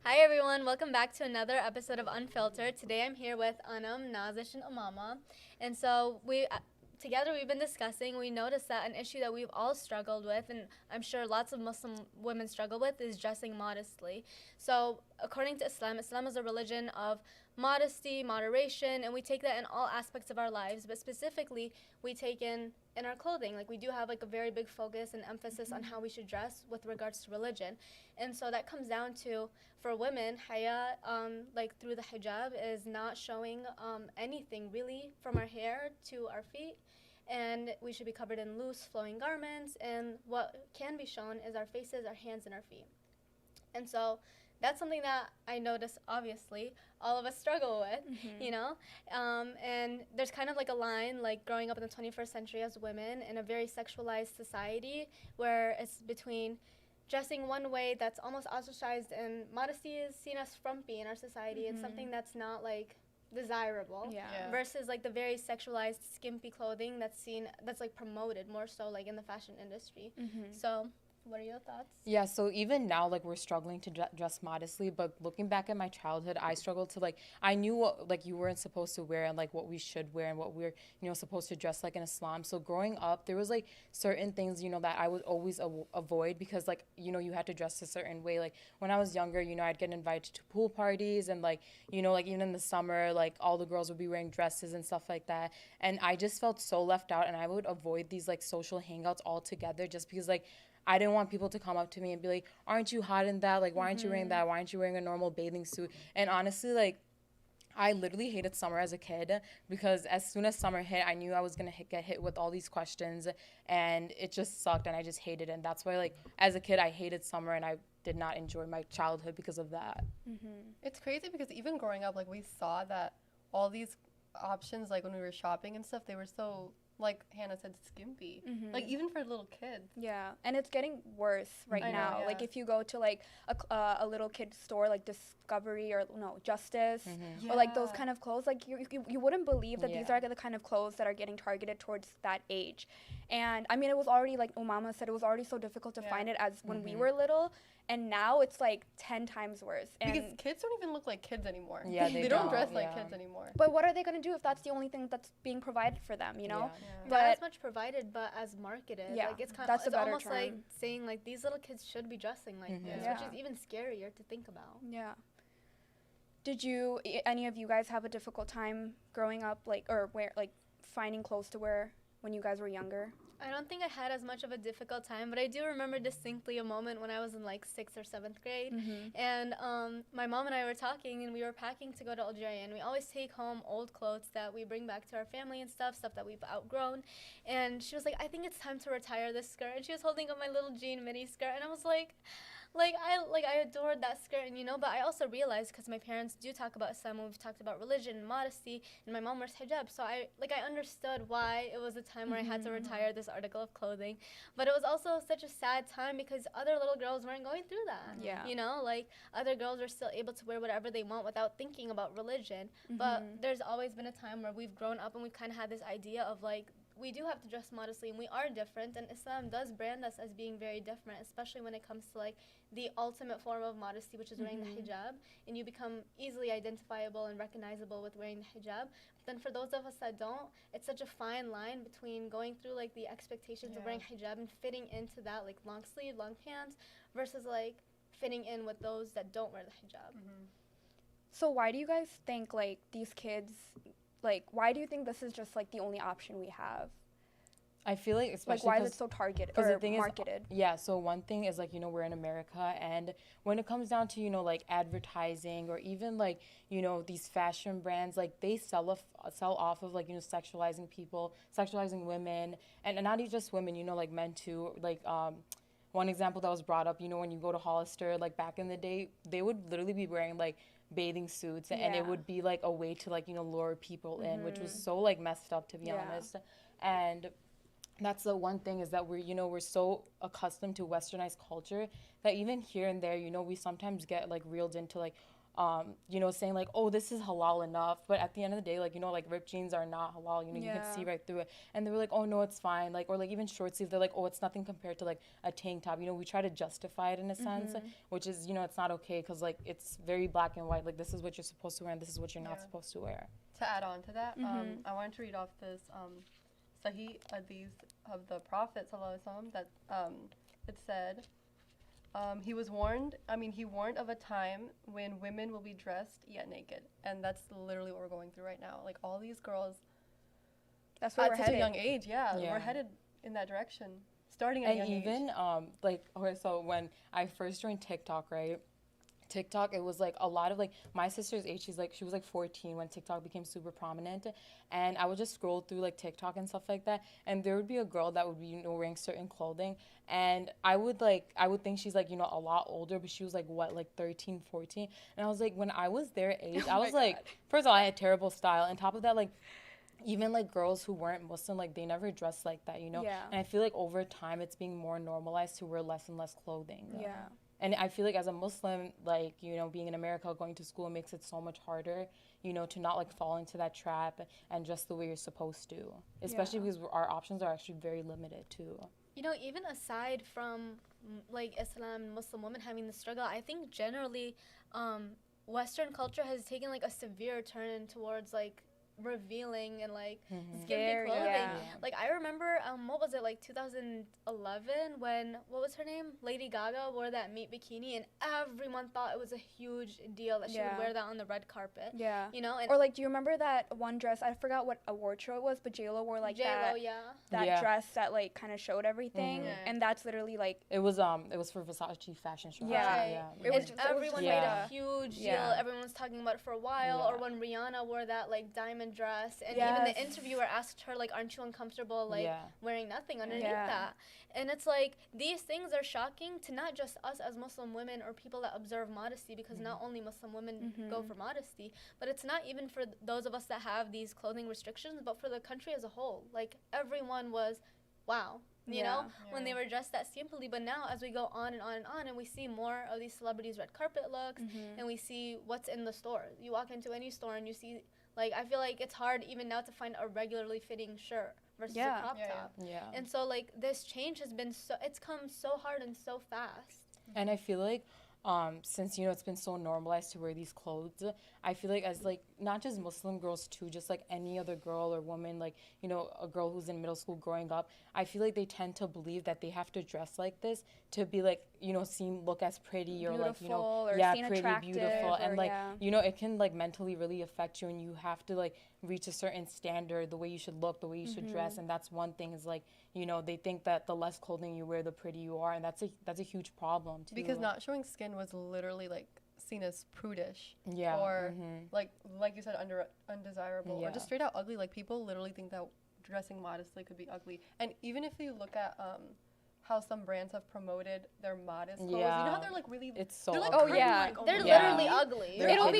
Hi everyone, welcome back to another episode of Unfiltered. Today I'm here with Anam, Nazish, and Amama. And so together we've been discussing, we noticed that an issue that we've all struggled with, and I'm sure lots of Muslim women struggle with, is dressing modestly. So according to Islam, Islam is a religion of modesty, moderation, and we take that in all aspects of our lives, but specifically we take in our clothing. Like we do have like a very big focus and emphasis on how we should dress with regards to religion. And so that comes down to, for women, haya, like through the hijab, is not showing anything really from our hair to our feet. And we should be covered in loose, flowing garments. And what can be shown is our faces, our hands, and our feet. And so that's something that I notice, obviously, all of us struggle with, you know? And there's kind of like a line, like growing up in the 21st century as women in a very sexualized society where it's between dressing one way that's almost ostracized, and modesty is seen as frumpy in our society. It's something that's not like desirable, versus like the very sexualized skimpy clothing that's seen, that's like promoted more so like in the fashion industry. So what are your thoughts? Yeah, so even now, like, we're struggling to dress modestly, but looking back at my childhood, I struggled to, like, I knew what, like, you weren't supposed to wear and, like, what we should wear and what we're, supposed to dress like in Islam. So growing up, there was, like, certain things, that I would always avoid because, like, you had to dress a certain way. Like, when I was younger, I'd get invited to pool parties and, like, like, even in the summer, like, all the girls would be wearing dresses and stuff like that. And I just felt so left out, and I would avoid these, like, social hangouts altogether just because, like, I didn't want people to come up to me and be like, aren't you hot in that? Like, why aren't you wearing that? Why aren't you wearing a normal bathing suit? And honestly, like, I literally hated summer as a kid because as soon as summer hit, I knew I was going to get hit with all these questions, and it just sucked, and I just hated it. And that's why, like, as a kid, I hated summer, and I did not enjoy my childhood because of that. It's crazy because even growing up, like, we saw that all these options, like, when we were shopping and stuff, they were so, like Hannah said, skimpy. Like, even for little kids. Yeah, and it's getting worse right I know, now. yeah. Like, if you go to, like, a little kid store, like Discovery or, no, Justice, or, like, those kind of clothes, like, you wouldn't believe that these are the kind of clothes that are getting targeted towards that age. And, I mean, it was already, like Umama said, it was already so difficult to find it as when we were little, and now it's, like, 10 times worse. And Because kids don't even look like kids anymore. Yeah, they don't don't, dress like yeah. kids anymore. but what are they going to do if that's the only thing that's being provided for them, you know? Yeah. Not as But much provided, but as marketed. Yeah, Like it's kind that's of, a it's better almost like term. saying like these little kids should be dressing like this, Yeah. which is even scarier to think about. yeah. Did any of you guys have a difficult time growing up, like, or finding clothes to wear when you guys were younger? I don't think I had as much of a difficult time, but I do remember distinctly a moment when I was in like 6th or 7th grade, and my mom and I were talking, and we were packing to go to Algeria, and we always take home old clothes that we bring back to our family and stuff that we've outgrown, and she was like, I think it's time to retire this skirt, and she was holding up my little jean mini skirt, and I was like I adored that skirt, and but I also realized, because my parents do talk about Islam, and we've talked about religion and modesty, and my mom wears hijab, so I understood why it was a time where I had to retire this article of clothing. But it was also such a sad time because other little girls weren't going through that. Yeah. Like other girls were still able to wear whatever they want without thinking about religion. But there's always been a time where we've grown up and we've kind of had this idea of like, we do have to dress modestly, and we are different, and Islam does brand us as being very different, especially when it comes to like the ultimate form of modesty, which is wearing the hijab, and you become easily identifiable and recognizable with wearing the hijab. But then for those of us that don't, it's such a fine line between going through like the expectations of wearing hijab and fitting into that, like long sleeve, long pants, versus like fitting in with those that don't wear the hijab. So why do you guys think, like, these kids, like, why do you think this is just, like, the only option we have? I feel like, especially Like, why is it so targeted or the thing marketed? Yeah, so one thing is, like, we're in America, and when it comes down to, like, advertising or even, like, these fashion brands, like, they sell off of, like, sexualizing people, sexualizing women, and not even just women, like, men too. Like, one example that was brought up, when you go to Hollister, like, back in the day, they would literally be wearing, like, bathing suits, and it would be, like, a way to, like, lure people in, which was so, like, messed up, to be honest. And that's the one thing, is that we're so accustomed to westernized culture that even here and there, we sometimes get like reeled into like, you know, saying like, oh, this is halal enough. But at the end of the day, like, you know, like ripped jeans are not halal. You know, you can see right through it. And they were like, oh, no, it's fine. Like, or like even short sleeve, they're like, oh, it's nothing compared to like a tank top. You know, we try to justify it in a sense, which is, you know, it's not okay because like it's very black and white. Like, this is what you're supposed to wear and this is what you're not supposed to wear. To add on to that, I wanted to read off this Sahih Hadith of the Prophet ﷺ that it said, he warned of a time when women will be dressed yet naked. And that's literally what we're going through right now. Like, all these girls, that's where at we're such headed. a young age, we're headed in that direction, starting at a young age. And even, like, okay, so when I first joined TikTok, right? TikTok, it was like a lot of like my sister's age. She was like 14 when TikTok became super prominent, and I would just scroll through like TikTok and stuff like that, and there would be a girl that would be, you know, wearing certain clothing, and I would think she's like, you know, a lot older, but she was like what, like 13, 14, and I was like, when I was their age, I was like, first of all, I had terrible style, and top of that, like, even like girls who weren't Muslim, like they never dressed like that, you know. And I feel like over time it's being more normalized to wear less and less clothing. And I feel like as a Muslim, like, you know, being in America, going to school makes it so much harder, you know, to not like fall into that trap and just the way you're supposed to, especially because our options are actually very limited too. You know, even aside from like Islam, Muslim women having the struggle, I think generally Western culture has taken like a severe turn towards like revealing and like skimpy clothing. Like I remember what was it, like 2011 when, what was her name, Lady Gaga wore that meat bikini and everyone thought it was a huge deal that she would wear that on the red carpet. You know, and or like, do you remember that one dress, I forgot what award show it was, but J-Lo wore like that dress that like kind of showed everything, and that's literally like it was for Versace fashion show. It was everyone made a huge deal. Everyone was talking about it for a while. Or when Rihanna wore that like diamond dress, and even the interviewer asked her like, aren't you uncomfortable like wearing nothing underneath that? And it's like, these things are shocking to not just us as Muslim women or people that observe modesty, because not only Muslim women go for modesty, but it's not even for those of us that have these clothing restrictions, but for the country as a whole. Like everyone was, wow, you know, when they were dressed that skimpily. But now as we go on and on and on, and we see more of these celebrities' red carpet looks, and we see what's in the store. You walk into any store and you see, like, I feel like it's hard even now to find a regularly fitting shirt versus a crop top. And so, like, this change has been it's come so hard and so fast. And I feel like since, you know, it's been so normalized to wear these clothes, I feel like as, like, not just Muslim girls too, just like any other girl or woman, like, you know, a girl who's in middle school growing up, I feel like they tend to believe that they have to dress like this to be, like, you know, look as pretty beautiful, or, like, you know, or pretty, beautiful, and like, you know, it can like mentally really affect you, and you have to like reach a certain standard, the way you should look, the way you should dress. And that's one thing, is like, you know, they think that the less clothing you wear, the prettier you are, and that's a huge problem too. Because not showing skin was literally like seen as prudish, yeah, or like you said, undesirable, or just straight out ugly. Like people literally think that dressing modestly could be ugly. And even if you look at how some brands have promoted their modest clothes, you know how they're like really, it's so they're like ugly. They're literally ugly. It'll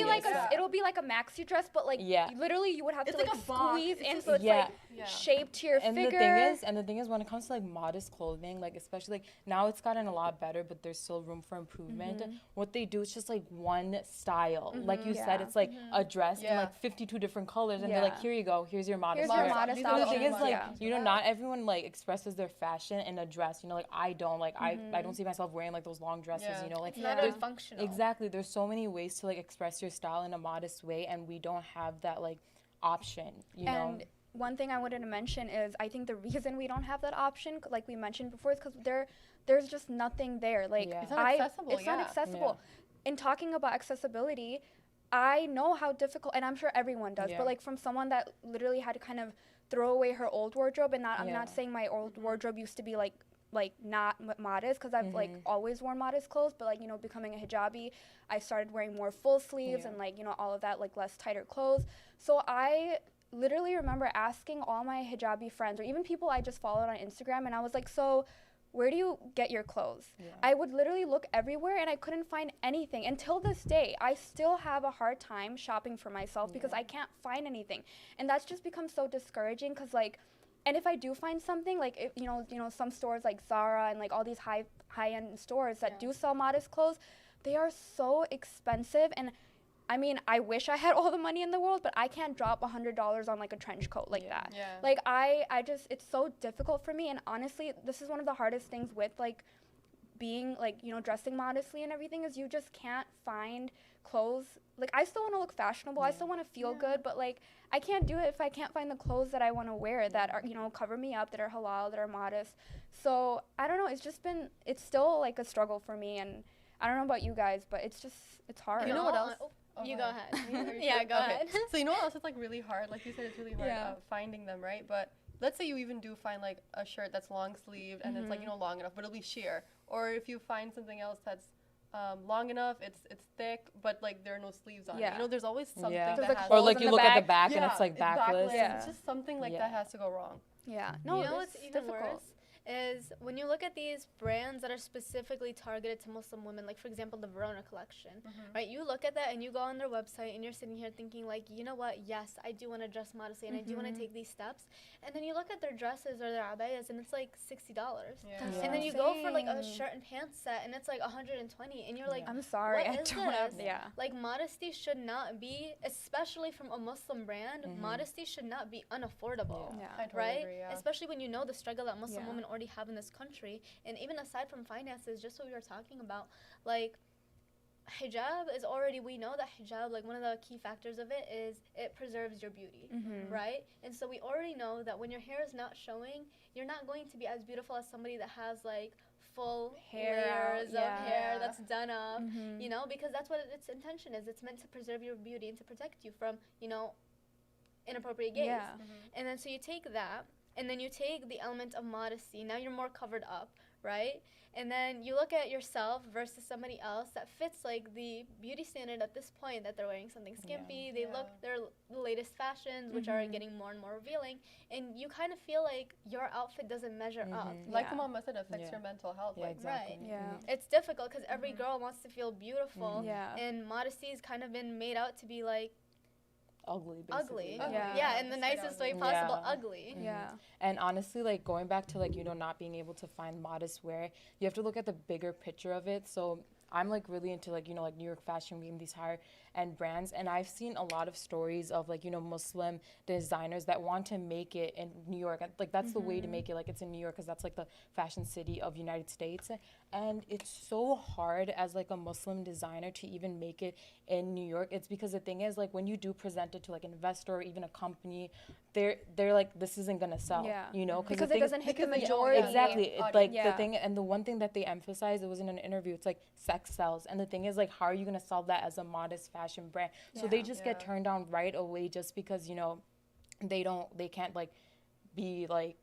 be like a maxi dress, but like literally you would have to like squeeze in, so it's like shaped to your figure. And the thing is, when it comes to like modest clothing, like especially like now it's gotten a lot better, but there's still room for improvement. What they do is just like one style, like you said, it's like a dress in like 52 different colors, and they're like, here you go, here's your modest Here's your dress. modest The thing is, option. like, you know, not everyone like expresses their fashion in a dress. You know, like I don't, like I don't see myself wearing like those long dresses. You know, like it's not as functional. Exactly, there's so many ways to like express your style in a modest way, and we don't have that like option. You know. And one thing I wanted to mention is, I think the reason we don't have that option, like we mentioned before, is because there's just nothing there. Like it's not accessible. It's not accessible. In talking about accessibility, I know how difficult, and I'm sure everyone does, but like from someone that literally had to kind of throw away her old wardrobe, and I'm not saying my old wardrobe used to be like not modest, because I've like always worn modest clothes, but like, you know, becoming a hijabi, I started wearing more full sleeves and like, you know, all of that, like less tighter clothes. So I literally remember asking all my hijabi friends, or even people I just followed on Instagram, and I was like, so where do you get your clothes? I would literally look everywhere and I couldn't find anything. Until this day, I still have a hard time shopping for myself because I can't find anything. And that's just become so discouraging, because like, and if I do find something, like, if, you know, some stores like Zara and like all these high-end stores that do sell modest clothes, they are so expensive. And I mean, I wish I had all the money in the world, but I can't drop $100 on like a trench coat like that. Yeah. Like I just, it's so difficult for me. And honestly, this is one of the hardest things with like being like, you know, dressing modestly and everything, is you just can't find clothes. Like, I still want to look fashionable. I still want to feel good, but like I can't do it if I can't find the clothes that I want to wear that are, you know, cover me up, that are halal, that are modest. So I don't know, it's still like a struggle for me. And I don't know about you guys, but it's hard. You know what else? You go ahead. Are you Yeah, sure? go ahead. So you know what else is like really hard? Like you said, it's really hard Yeah. finding them, right? But let's say you even do find like a shirt that's long sleeved and it's like, you know, long enough, but it'll be sheer. Or if you find something else that's long enough, it's thick, but like there are no sleeves on it. Yeah. You know, there's always something Yeah. that There's, like, has Or holes like in you the look at the back. back and it's like backless. Yeah. It's just something like Yeah. that has to go wrong. Yeah. No, You know it's what's even difficult. worse is when you look at these brands that are specifically targeted to Muslim women, like for example the Verona collection, right? You look at that and you go on their website and you're sitting here thinking like, you know what? Yes, I do want to dress modestly and I do want to take these steps. And then you look at their dresses or their abayas and it's like $60. Yeah. That's And then you go for like a insane. shirt and pants set and it's like 120 and you're like, I'm sorry, what I is don't have. this? Yeah. like modesty should not be, especially from a Muslim brand, modesty should not be unaffordable. Yeah. I totally Right? agree, yeah. Especially when you know the struggle that Muslim Yeah. women already have in this country. And even aside from finances, just what we were talking about, like hijab is already, we know that hijab, like one of the key factors of it is it preserves your beauty, right? And so we already know that when your hair is not showing, you're not going to be as beautiful as somebody that has like full Hair out, layers of yeah. hair that's done up, you know, because that's what its intention is. It's meant to preserve your beauty and to protect you from, you know, inappropriate gaze. Yeah. And then so you take that, and then you take the element of modesty. Now you're more covered up, right? And then you look at yourself versus somebody else that fits like the beauty standard at this point, that they're wearing something skimpy. They look their latest fashions, which are getting more and more revealing, and you kind of feel like your outfit doesn't measure up. Like Yeah. Mama said, it affects your mental health. Yeah, like, exactly. Right. Yeah. It's difficult because every girl wants to feel beautiful, Yeah. and modesty's kind of been made out to be like Ugly, basically. ugly. Yeah. In the Straight nicest ugly. way possible, Yeah. ugly. Yeah. And honestly, like going back to like, you know, not being able to find modest wear, you have to look at the bigger picture of it. So I'm like really into like, you know, like New York Fashion Week and these higher end brands. And I've seen a lot of stories of like, you know, Muslim designers that want to make it in New York. Like that's the way to make it. Like it's in New York because that's like the fashion city of United States. And it's so hard as like a Muslim designer to even make it in New York. It's because the thing is like when you do present it to like an investor or even a company, they're like, this isn't gonna sell, Yeah. you know, Because the it thing- doesn't hit the because they don't- majority. Exactly. It's like Yeah. the thing, and the one thing that they emphasized, it was in an interview, it's like sex sells. And the thing is, like, how are you going to solve that as a modest fashion brand? So they just get turned down right away just because, you know, they can't, like, be, like,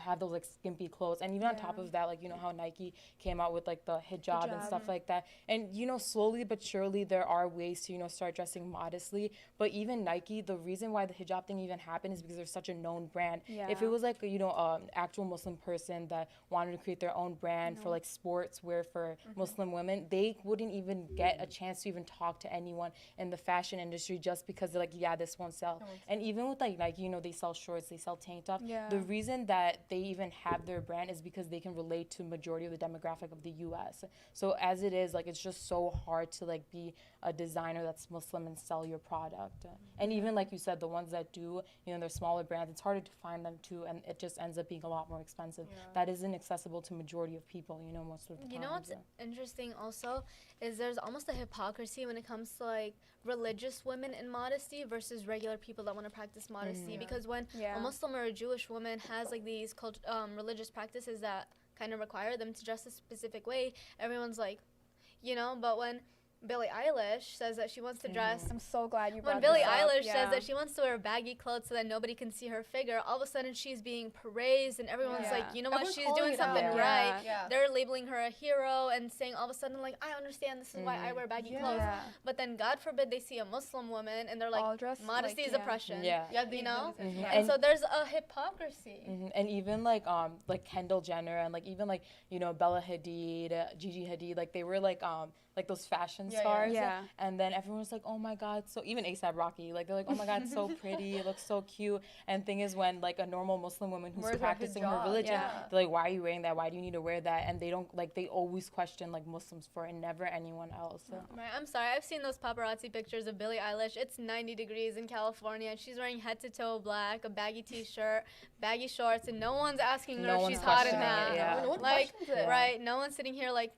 have those like skimpy clothes. And even on top of that, like, you know how Nike came out with like the hijab and stuff like that, and you know, slowly but surely there are ways to, you know, start dressing modestly. But even Nike, the reason why the hijab thing even happened is because they're such a known brand. If it was like, you know, actual Muslim person that wanted to create their own brand for like sportswear for Muslim women, they wouldn't even get a chance to even talk to anyone in the fashion industry just because they're like, yeah, this won't sell. And even with like Nike, you know, they sell shorts, they sell tank tops. The reason that they even have their brand is because they can relate to majority of the demographic of the US. So as it is, like, it's just so hard to like be a designer that's Muslim and sell your product. And even like you said, the ones that do, you know, they're smaller brands, it's harder to find them too, and it just ends up being a lot more expensive. That isn't accessible to majority of people, you know, most of the time. You know what's interesting also is there's almost a hypocrisy when it comes to like religious women in modesty versus regular people that want to practice modesty. Because when a Muslim or a Jewish woman has like these religious practices that kind of require them to dress a specific way, everyone's like, you know, but when Billie Eilish says that she wants to dress. I'm so glad you brought When Billie this up. Eilish says that she wants to wear baggy clothes so that nobody can see her figure, all of a sudden she's being praised and everyone's like, you know what, Everyone's she's calling doing it out. something Yeah. right. Yeah. They're labeling her a hero and saying all of a sudden like, I understand this is why I wear baggy clothes. But then God forbid they see a Muslim woman and they're All like, dressed modesty like- is yeah. oppression. Yeah. You know? Yeah. And so there's a hypocrisy. And even like Kendall Jenner and like even like, you know, Bella Hadid, Gigi Hadid, like they were like like those fashion Yeah, yeah. stars. Yeah. And then everyone was like, oh my God. So even ASAP Rocky, like they're like, oh my God, so pretty. It looks so cute. And thing is, when like a normal Muslim woman who's Wears her practicing her hijab, religion, yeah. they're like, why are you wearing that? Why do you need to wear that? And they don't like, they always question like Muslims for it, and never anyone else. So. Right, I'm sorry. I've seen those paparazzi pictures of Billie Eilish. It's 90 degrees in California, and she's wearing head to toe black, a baggy t-shirt, baggy shorts, and no one's asking her No if one's she's hot in questioning that. it, yeah. No one Like, questions it. right? No one's sitting here like,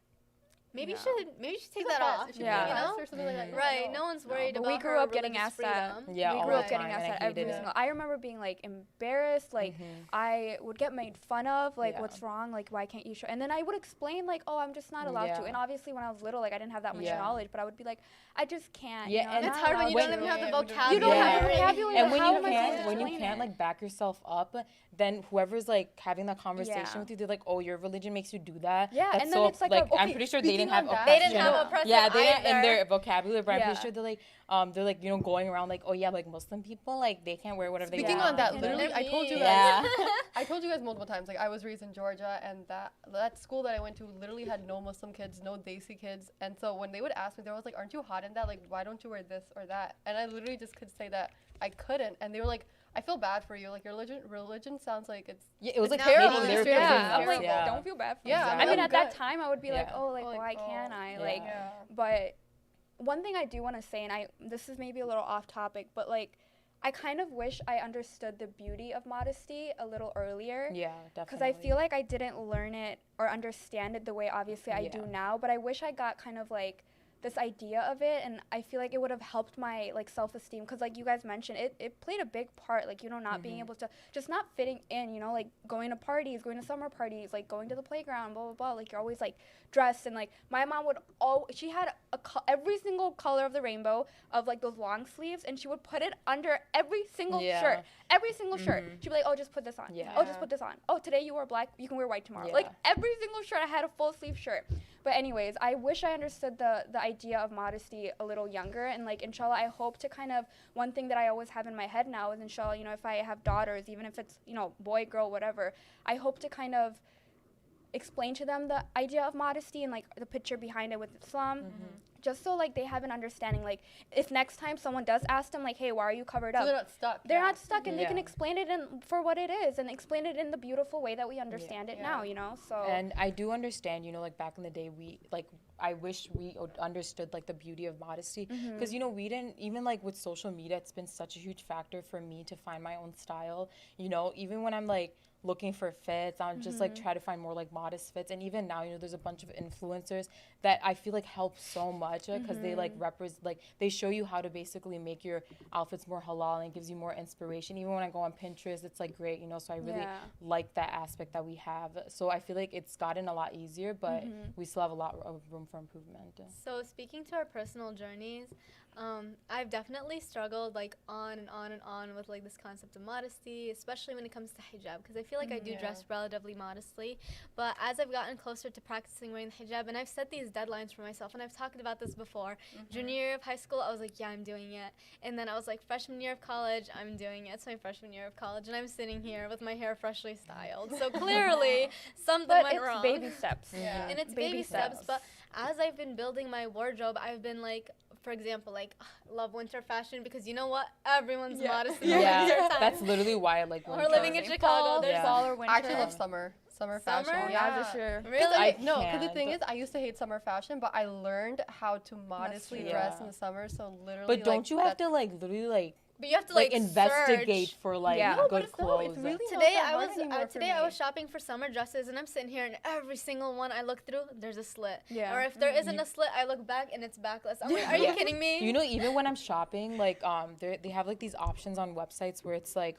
maybe Yeah. maybe you should take It's a that dress. off. It should be Yeah. a You dress know? or something like that. You don't Right. know. No one's worried but about we grew her up getting religious asked that. freedom. Yeah, We all grew the up getting time, asked and I that every hated it. single. I remember being like embarrassed, like I would get made fun of, like Yeah. what's wrong, like why can't you show? And then I would explain like, oh, I'm just not allowed to. Yeah. And obviously when I was little, like I didn't have that much Yeah. knowledge, but I would be like, I just can't. Yeah, you know, and I'm It's not hard when you allowed don't to. even have the Yeah, vocabulary. You don't have Yeah. the vocabulary. And when how you am I supposed can't, to when you explain can't it? like back yourself up, then whoever's like having that conversation Yeah. with you, they're like, "Oh, your religion makes you do that." Yeah, That's and then so, it's like I'm okay, pretty sure they speaking didn't have on that- They didn't oppression. have oppressive Yeah, they didn't in either. their vocabulary, but I'm Yeah. pretty sure they're like going around like, "Oh yeah, like Muslim people, like they can't wear whatever they Speaking want." on that, Yeah. literally, I told you guys. Yeah. I told you guys multiple times. Like I was raised in Georgia, and that school that I went to literally had no Muslim kids, no Desi kids. And so when they would ask me, they was like, "Aren't you hot in that? Like, why don't you wear this or that?" And I literally just could say that I couldn't. And they were like, "I feel bad for you. Like your religion sounds like it's." Yeah, it was like It's terrible. making their It's kids Yeah, I'm nuts, like, yeah. don't feel bad for Yeah, me. I'm I mean, like, at that good. time, I would be like, Yeah. oh, like, Like, why oh, can't I? yeah. Like, but one thing I do want to say, and this is maybe a little off topic, but like, I kind of wish I understood the beauty of modesty a little earlier. Yeah, definitely. Because I feel like I didn't learn it or understand it the way obviously I do Yeah. now, but I wish I got kind of like this idea of it, and I feel like it would have helped my like self-esteem, because like you guys mentioned, it played a big part, like, you know, not being able to, just not fitting in, you know, like going to parties, going to summer parties, like going to the playground, blah blah blah, like you're always like dressed, and like my mom would she had every single color of the rainbow of like those long sleeves, and she would put it under every single Yeah. shirt, every single shirt. She'd be like, oh, just put this on. Yeah. Oh, just put this on. Oh, today you wore black, you can wear white tomorrow. Yeah. Like every single shirt, I had a full sleeve shirt. But anyways, I wish I understood the idea of modesty a little younger, and like inshallah, I hope to kind of, one thing that I always have in my head now is inshallah, you know, if I have daughters, even if it's, you know, boy, girl, whatever, I hope to kind of explain to them the idea of modesty and like the picture behind it with Islam. Just so like they have an understanding, like if next time someone does ask them like, hey, why are you covered So up? they're not stuck. They're yeah. not stuck, and they can Yeah. explain it for what it is, and explain it in the beautiful way that we understand it Yeah. now, you know. So And I do understand, you know, like back in the day, I wish we understood like the beauty of modesty, because you know, we didn't, even like with social media, it's been such a huge factor for me to find my own style. You know, even when I'm like looking for fits, I'll just like try to find more like modest fits. And even now, you know, there's a bunch of influencers that I feel like help so much, because they like represent, like they show you how to basically make your outfits more halal, and it gives you more inspiration. Even when I go on Pinterest, it's like great, you know, so I really Yeah. like that aspect that we have. So I feel like it's gotten a lot easier, but we still have a lot of room for improvement. So speaking to our personal journeys, I've definitely struggled like on and on and on with like this concept of modesty, especially when it comes to hijab, because I feel like I do dress relatively modestly. But as I've gotten closer to practicing wearing the hijab, and I've set these deadlines for myself, and I've talked about this before. Junior year of high school, I was like, yeah, I'm doing it. And then I was like, freshman year of college, I'm doing it. It's my freshman year of college, and I'm sitting here with my hair freshly styled. So clearly something but went it's wrong. baby steps. Yeah. And it's Baby baby steps. steps. But as I've been building my wardrobe, I've been like, for example, like, love winter fashion, because you know what? Everyone's modest in the Yeah, winter time. that's literally why I like We're winter. living in Chicago. Fall, There's Yeah. fall or winter. I actually love summer fashion. Summer? Yeah. for sure. Really? I No, because the can't. thing is, I used to hate summer fashion, but I learned how to modestly true. dress Yeah. in the summer. So literally, But don't like, you have to like literally like But you have to like investigate search. for like Yeah. No, but good it's not. clothes? It's really not Today that I hard was anymore for today I me. was shopping for summer dresses, and I'm sitting here, and every single one I look through, there's a slit. Yeah. Or if there isn't a slit, I look back and it's backless. I'm like, are you Yeah. kidding me? You know, even when I'm shopping, like they have like these options on websites where it's like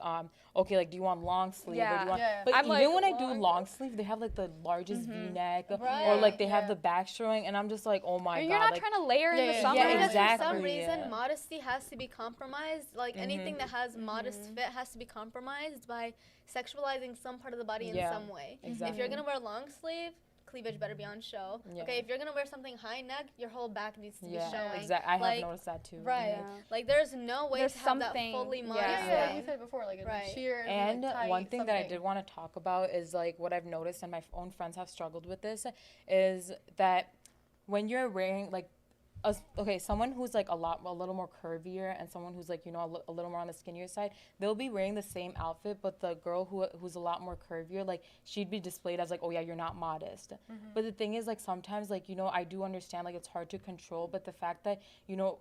okay, like do you want long sleeve or do Yeah. you want? Yeah. But I'm even like, when I do long- long sleeve, they have like the largest V-neck, or Right. like they have Yeah. the back showing, and I'm just like, oh my And god, you're not like, trying to layer in Yeah, the yeah, summer. yeah, Because exactly, for some reason, yeah. modesty has to be compromised. Like anything that has modest fit has to be compromised by sexualizing some part of the body in Yeah, some way. If exactly. you're gonna wear long sleeve, cleavage better be on show. Yeah. Okay, if you're gonna wear something high neck, your whole back needs to be Yeah, showing. exactly. I Like, have noticed that too. Right. Yeah. Like there's no way There's to have that something- fully yeah. modest Yeah, fit. like we said before, like Right. sheer And like, tight, one thing that I something. did want to talk about is like what I've noticed, and my own friends have struggled with this, is that when you're wearing like someone who's like a little more curvier and someone who's like, you know, a little more on the skinnier side, they'll be wearing the same outfit, but the girl who's a lot more curvier, like she'd be displayed as like, oh yeah, you're not modest. But the thing is, like, sometimes, like, you know, I do understand, like, it's hard to control, but the fact that, you know,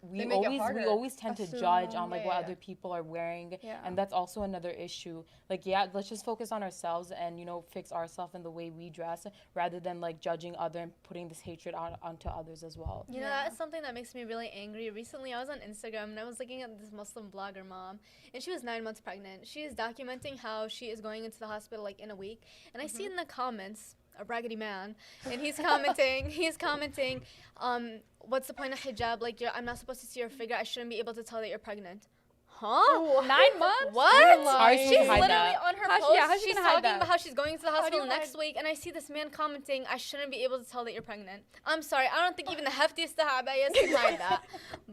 we always tend to judge on like what other people are wearing, and that's also another issue. Like, yeah, let's just focus on ourselves and, you know, fix ourselves in the way we dress rather than like judging other and putting this hatred onto others as well. You know, that's something that makes me really angry. Recently, I was on Instagram and I was looking at this Muslim blogger mom, and she was 9 months pregnant. She is documenting how she is going into the hospital like in a week, and I see in the comments a raggedy man, and he's commenting, what's the point of hijab? Like, I'm not supposed to see your figure. I shouldn't be able to tell that you're pregnant. Huh? 9 months? What? She's She's literally that. on her post. She's talking that? about how she's going to the hospital next week, and I see this man commenting, I shouldn't be able to tell that you're pregnant. I'm sorry, I don't think even the heftiest sahabayas can hide that.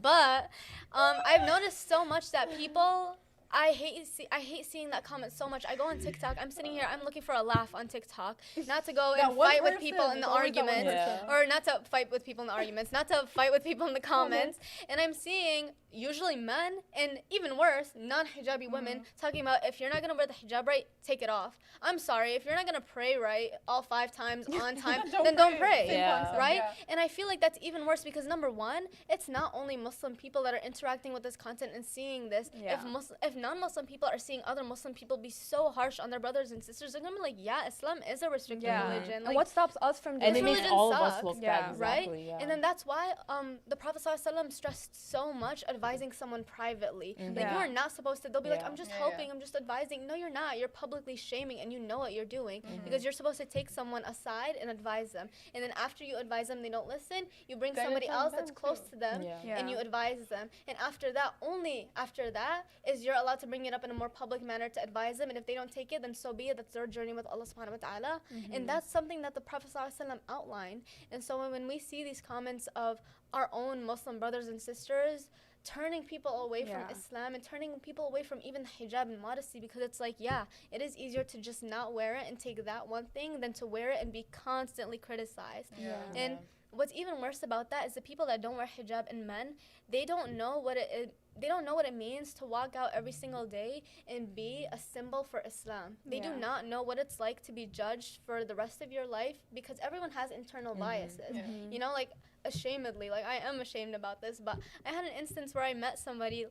But I've noticed so much that people... I hate seeing that comment so much. I go on TikTok. I'm sitting here. I'm looking for a laugh on TikTok, not to go and fight with people in the arguments, or not to fight with people in the arguments, not to fight with people in the comments. And I'm seeing usually men and even worse, non-hijabi women talking about, if you're not gonna wear the hijab right, take it off. I'm sorry, if you're not gonna pray right all 5 times on time, then don't pray, right? And I feel like that's even worse because number one, it's not only Muslim people that are interacting with this content and seeing this. If non-Muslim people are seeing other Muslim people be so harsh on their brothers and sisters, they're gonna be like, yeah, Islam is a restricted religion. Like, and what stops us from doing it? And it makes all of us look bad, right? And then that's why the Prophet ﷺ stressed so much advising someone privately. Like, you are not supposed to, they'll be like, I'm just helping, I'm just advising. No, you're not. You're publicly shaming, and you know what you're doing, because you're supposed to take someone aside and advise them. And then after you advise them, they don't listen, you bring somebody else that's close to them, and you advise them. And after that, only after that, is you're allowed to bring it up in a more public manner to advise them. And if they don't take it, then so be it. That's their journey with Allah subhanahu wa ta'ala. And that's something that the Prophet ﷺ outlined. And so when we see these comments of our own Muslim brothers and sisters turning people away from Islam and turning people away from even hijab and modesty, because it's like, it is easier to just not wear it and take that one thing than to wear it and be constantly criticized. And what's even worse about that is the people that don't wear hijab and men, they don't know what it means to walk out every single day and be a symbol for Islam. They do not know what it's like to be judged for the rest of your life, because everyone has internal biases. You know, like, ashamedly, like, I am ashamed about this, but I had an instance where I met somebody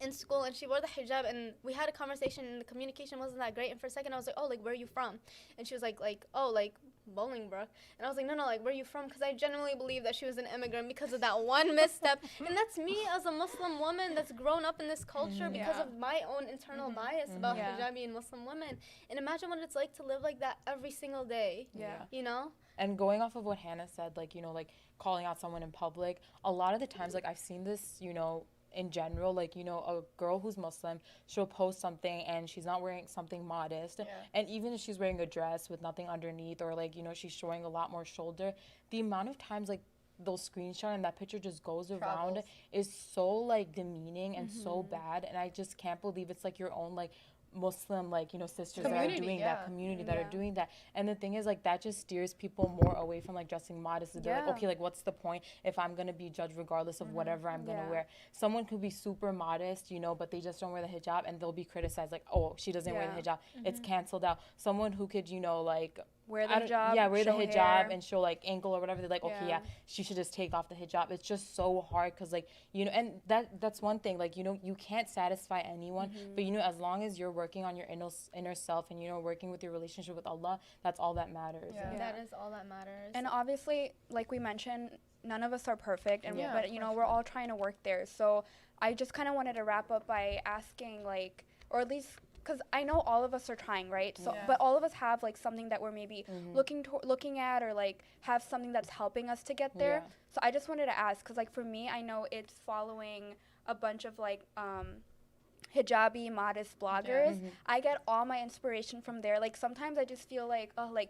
in school and she wore the hijab, and we had a conversation and the communication wasn't that great, and for a second I was like, oh, like, where are you from? And she was like, oh, like, Bolingbrook. And I was like, no, like, where are you from? Because I genuinely believe that she was an immigrant because of that one misstep. And that's me as a Muslim woman that's grown up in this culture because of my own internal bias about hijabi and Muslim women. And imagine what it's like to live like that every single day. You know? And going off of what Hannah said, like, you know, like, calling out someone in public, a lot of the times, like, I've seen this, you know, in general, like, you know, a girl who's Muslim, she'll post something and she's not wearing something modest, and even if she's wearing a dress with nothing underneath, or, like, you know, she's showing a lot more shoulder, the amount of times, like, they'll screenshot and that picture just goes around is so, like, demeaning and so bad. And I just can't believe it's, like, your own, like, Muslim, like, you know, sisters community, that are doing that, community that are doing that. And the thing is, like, that just steers people more away from, like, dressing modestly. They're like, okay, like, what's the point if I'm gonna be judged regardless of whatever I'm gonna wear? Someone could be super modest, you know, but they just don't wear the hijab, and they'll be criticized, like, oh, she doesn't wear the hijab, it's canceled out. Someone who could, you know, like, wear the hijab, wear the hijab hair, and show, like, ankle or whatever, they're like, okay, she should just take off the hijab. It's just so hard, because, like, you know, and that's one thing, like, you know, you can't satisfy anyone, but, you know, as long as you're working on your inner self and, you know, working with your relationship with Allah, that's all that matters. That is all that matters. And obviously, like we mentioned, none of us are perfect, and but, you know, we're all trying to work there. So I just kind of wanted to wrap up by asking, like, or at least, because I know all of us are trying, right? So, but all of us have, like, something that we're maybe looking at, or, like, have something that's helping us to get there. So I just wanted to ask, because, like, for me, I know it's following a bunch of, like, hijabi, modest bloggers. I get all my inspiration from there. Like, sometimes I just feel like, oh, like,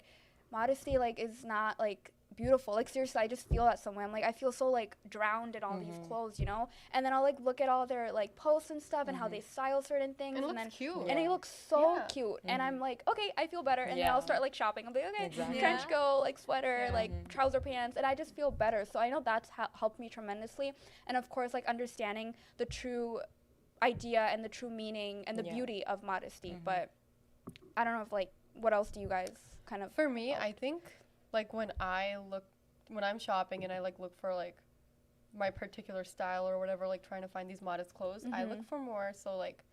modesty, like, is not, like, beautiful. Like, seriously, I just feel that somewhere. I'm like, I feel so, like, drowned in all these clothes, you know? And then I'll, like, look at all their, like, posts and stuff and how they style certain things. And it and looks then cute. And it looks so Yeah. cute. And I'm like, okay, I feel better. And then I'll start, like, shopping. I'm like, okay, Exactly. trench coat, like, sweater, Yeah. like, trouser pants. And I just feel better. So I know that's helped me tremendously. And, of course, like, understanding the true idea and the true meaning and the beauty of modesty. But I don't know if, like, what else do you guys kind of... For me, I think, like, when I'm shopping and I, like, look for, like, my particular style or whatever, like, trying to find these modest clothes, I look for more, so, like,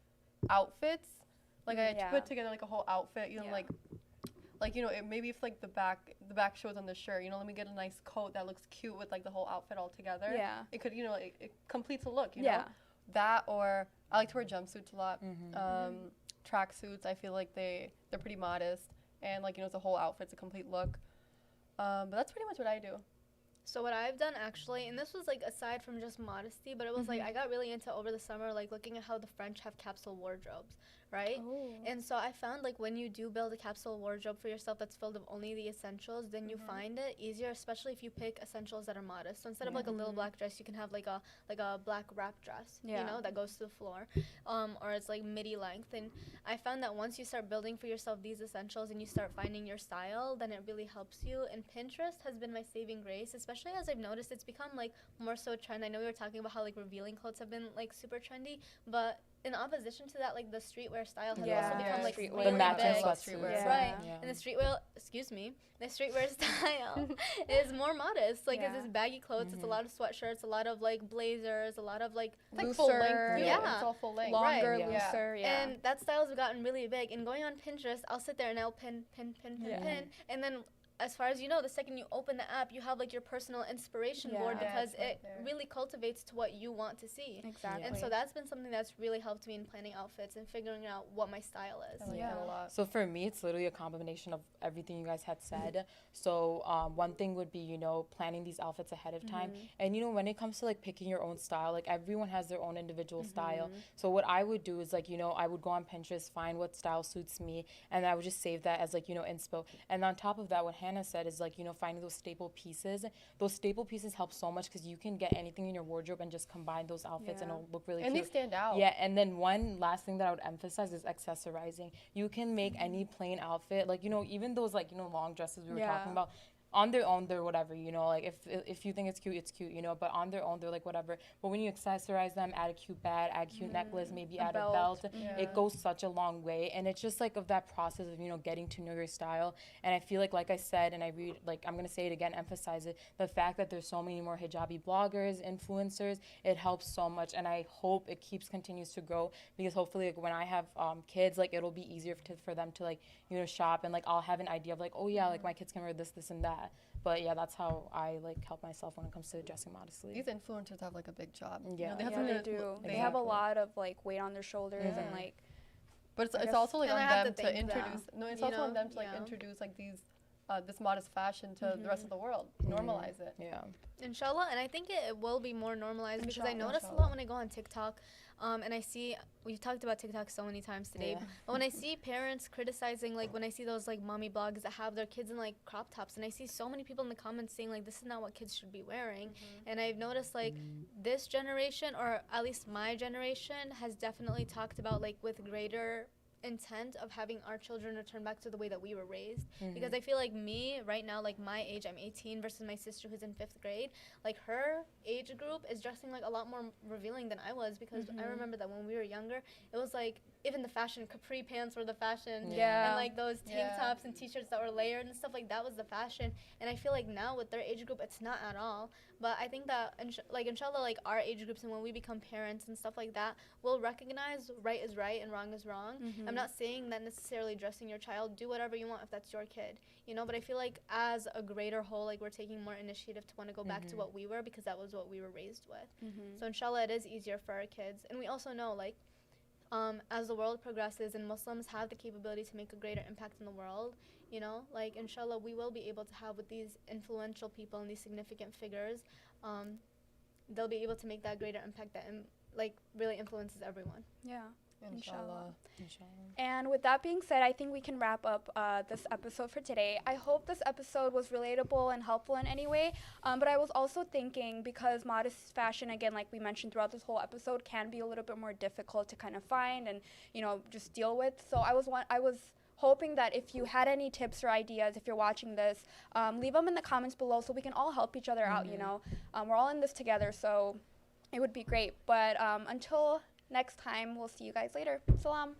outfits. Like, I put together, like, a whole outfit, you know, like, you know, maybe if, like, the back shows on the shirt, you know, let me get a nice coat that looks cute with, like, the whole outfit all together. Yeah. It could, you know, it completes a look, you know? That, or I like to wear jumpsuits a lot. Track suits, I feel like they're pretty modest. And, like, you know, it's a whole outfit, it's a complete look. But that's pretty much what I do. So what I've done actually, and this was like aside from just modesty, but it was like I got really into over the summer, like looking at how the French have capsule wardrobes, right? And so I found like when you do build a capsule wardrobe for yourself that's filled with only the essentials, then you find it easier, especially if you pick essentials that are modest. So instead of like a little black dress, you can have like a black wrap dress, you know, that goes to the floor, or it's like midi length. And I found that once you start building for yourself these essentials and you start finding your style, then it really helps you. And Pinterest has been my saving grace, especially as I've noticed it's become like more so a trend. I know we were talking about how like revealing clothes have been like super trendy, but in opposition to that, like the streetwear style has also become like really the matching big. sweatsuits. Right. And the streetwear, the streetwear style is more modest. Like it's just baggy clothes. It's a lot of sweatshirts, a lot of like blazers, a lot of like Like full length. Yeah. It's all full length. Longer, Right. looser, And that styles have gotten really big. And going on Pinterest, I'll sit there and I'll pin. And then as far as you know, the second you open the app, you have like your personal inspiration board because it really cultivates to what you want to see. Exactly. And so that's been something that's really helped me in planning outfits and figuring out what my style is. I like that a lot. So for me, it's literally a combination of everything you guys had said. So one thing would be, you know, planning these outfits ahead of time. And, you know, when it comes to like picking your own style, like everyone has their own individual style. So what I would do is like, you know, I would go on Pinterest, find what style suits me, and I would just save that as like, you know, inspo. And on top of that, what Hannah said is like, you know, finding those staple pieces. Those staple pieces help so much because you can get anything in your wardrobe and just combine those outfits and it'll look really And cute. they stand out. Yeah, and then one last thing that I would emphasize is accessorizing. You can make any plain outfit, like, you know, even those like, you know, long dresses we were talking about. On their own, they're whatever, you know, like if you think it's cute, you know, but on their own, they're like whatever. But when you accessorize them, add a cute bag, add a cute necklace, maybe add a belt, it goes such a long way. And it's just like of that process of, you know, getting to know your style. And I feel like I said, and I read, like, I'm going to say it again, emphasize it, the fact that there's so many more hijabi bloggers, influencers, it helps so much. And I hope it continues to grow because hopefully like when I have kids, like it'll be easier for them to like, you know, shop and like I'll have an idea of like, oh yeah, like my kids can wear this, and that. But yeah, that's how I like help myself when it comes to dressing modestly. These influencers have like a big job. Yeah, you know, they do. They have a lot of like weight on their shoulders and like. But it's also like on them to introduce. Them, No, it's also on them to like introduce like these this modest fashion to the rest of the world. Normalize it. Yeah. Inshallah, and I think it will be more normalized because I notice a Inshallah. lot when I go on TikTok, and I see, we've talked about TikTok so many times today, but when I see parents criticizing, like when I see those like mommy blogs that have their kids in like crop tops, and I see so many people in the comments saying like this is not what kids should be wearing, and I've noticed like this generation, or at least my generation, has definitely talked about like with greater intent of having our children return back to the way that we were raised, because I feel like me right now, like my age, I'm 18 versus my sister who's in 5th grade, like her age group is dressing like a lot more revealing than I was, because I remember that when we were younger, it was like even the fashion, capri pants were the fashion, and like those tank tops and t-shirts that were layered and stuff like that was the fashion. And I feel like now with their age group, it's not at all. But I think that inshallah, like our age groups and when we become parents and stuff like that, we'll recognize right is right and wrong is wrong. I'm not saying that necessarily dressing your child, do whatever you want if that's your kid, you know, but I feel like as a greater whole, like we're taking more initiative to want to go back to what we were, because that was what we were raised with. So inshallah, it is easier for our kids. And we also know, like, as the world progresses and Muslims have the capability to make a greater impact in the world, you know, like inshallah we will be able to have with these influential people and these significant figures, they'll be able to make that greater impact that like really influences everyone. Inshallah. And with that being said, I think we can wrap up this episode for today. I hope this episode was relatable and helpful in any way. But I was also thinking, because modest fashion, again, like we mentioned throughout this whole episode, can be a little bit more difficult to kind of find and, you know, just deal with. So I was hoping that if you had any tips or ideas, if you're watching this, leave them in the comments below so we can all help each other out, you know. We're all in this together, so it would be great. But until next time, we'll see you guys later. Salam.